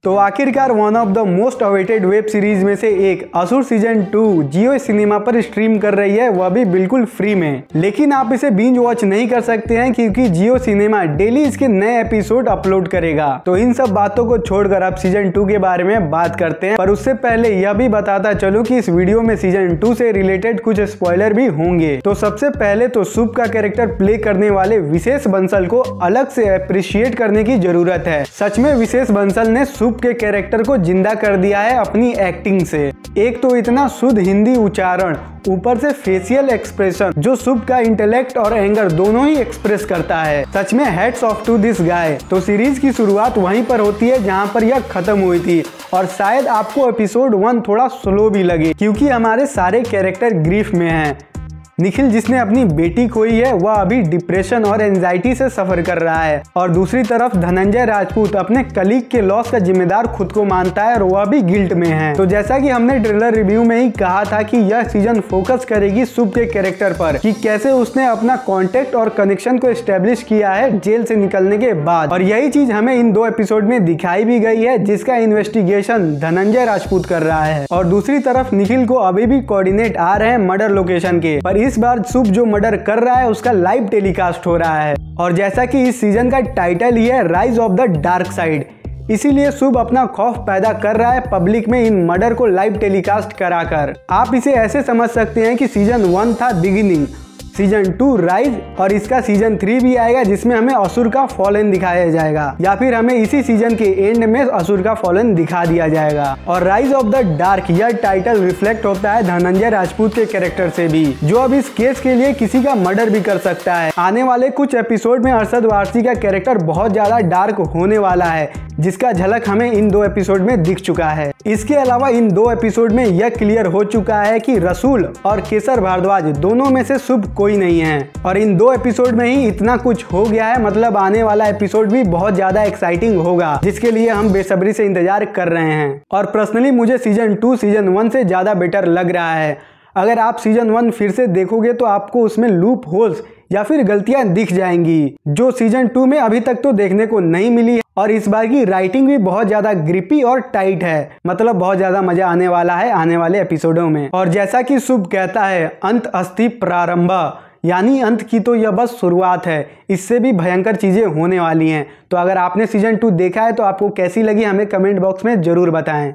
तो आखिरकार one of the most awaited web series में से एक असुर सीजन 2 जियो सिनेमा पर स्ट्रीम कर रही है, वह भी बिल्कुल फ्री में। लेकिन आप इसे बिंज वॉच नहीं कर सकते हैं क्योंकि जियो सिनेमा डेली इसके नए एपिसोड अपलोड करेगा। तो इन सब बातों को छोड़कर अब सीजन 2 के बारे में बात करते हैं, पर उससे पहले यह भी बताता चलूं कि इस वीडियो में सीजन 2 से रिलेटेड कुछ स्पॉइलर भी होंगे। तो सबसे पहले तो सुप का कैरेक्टर प्ले करने वाले विशेष बंसल को अलग से अप्रिशिएट करने की जरूरत है। सच में विशेष बंसल ने सुप के कैरेक्टर को जिंदा कर दिया है अपनी एक्टिंग से। एक तो इतना शुद्ध हिंदी उच्चारण, ऊपर से फेशियल एक्सप्रेशन जो सुप का इंटेलेक्ट और एंगर दोनों ही एक्सप्रेस करता है। सच में hats off to this guy. तो सीरीज की शुरुआत वहीं पर होती है जहां पर यह खत्म हुई थी, और शायद आपको एपिसोड 1 थोड़ा स्लो भी लगे क्योंकि हमारे सारे कैरेक्टर ग्रीफ में हैं। निखिल जिसने अपनी बेटी खोई है वह अभी डिप्रेशन और एंजाइटी से सफर कर रहा है, और दूसरी तरफ धनंजय राजपूत अपने कलीग के लॉस का जिम्मेदार खुद को मानता है और वह भी गिल्ट में है। तो जैसा कि हमने ट्रेलर रिव्यू में ही कहा था कि यह सीजन फोकस करेगी सुप के कैरेक्टर पर कि कैसे उसने अपना कॉन्टेक्ट और कनेक्शन को एस्टेब्लिश किया है जेल से निकलने के बाद, और यही चीज हमें इन 2 एपिसोड में दिखाई भी गई है जिसका इन्वेस्टिगेशन धनंजय राजपूत कर रहा है। और दूसरी तरफ निखिल को अभी भी कोऑर्डिनेट आ रहे हैं मर्डर लोकेशन के, पर इस बार सुप जो मर्डर कर रहा है उसका लाइव टेलीकास्ट हो रहा है। और जैसा कि इस सीजन का टाइटल ही है rise of the dark side, इसीलिए सुप अपना खौफ पैदा कर रहा है पब्लिक में इन मर्डर को लाइव टेलीकास्ट कराकर। आप इसे ऐसे समझ सकते हैं कि सीजन 1 था बिगिनिंग, सीजन 2 राइज, और इसका सीजन 3 भी आएगा जिसमें हमें असुर का फॉलन दिखाया जाएगा, या फिर हमें इसी सीजन के एंड में असुर का फॉलन दिखा दिया जाएगा। और राइज ऑफ द डार्क यह टाइटल रिफ्लेक्ट होता है धनंजय राजपूत के कैरेक्टर से भी, जो अब इस केस के लिए किसी का मर्डर भी कर सकता है। आने वाले कुछ एपिसोड में अरशद वारसी का कैरेक्टर बहुत ज्यादा डार्क होने वाला है, जिसका झलक हमें इन 2 एपिसोड में दिख चुका है। इसके अलावा इन 2 एपिसोड में यह क्लियर हो चुका है कि रसूल और केसर भारद्वाज दोनों में से शुभ कोई नहीं है, और इन 2 एपिसोड में ही इतना कुछ हो गया है, मतलब आने वाला एपिसोड भी बहुत ज्यादा एक्साइटिंग होगा, जिसके लिए हम बेसब्री से इंतजार कर रहे हैं। और पर्सनली मुझे सीजन 2 सीजन 1 से ज्यादा बेटर लग रहा है। अगर आप सीजन 1 फिर से देखोगे तो आपको उसमें लूप होल्स या फिर गलतियां दिख जाएंगी जो सीजन 2 में अभी तक तो देखने को नहीं मिली है। और इस बार की राइटिंग भी बहुत ज्यादा ग्रिपी और टाइट है, मतलब बहुत ज्यादा मजा आने वाला है आने वाले एपिसोडों में। और जैसा कि शुभ कहता है, अंत अस्ति प्रारंभ, यानी अंत की तो यह बस शुरुआत है, इससे भी भयंकर चीजें होने वाली हैं। तो अगर आपने सीजन 2 देखा है तो आपको कैसी लगी हमें कमेंट बॉक्स में जरूर बताएं।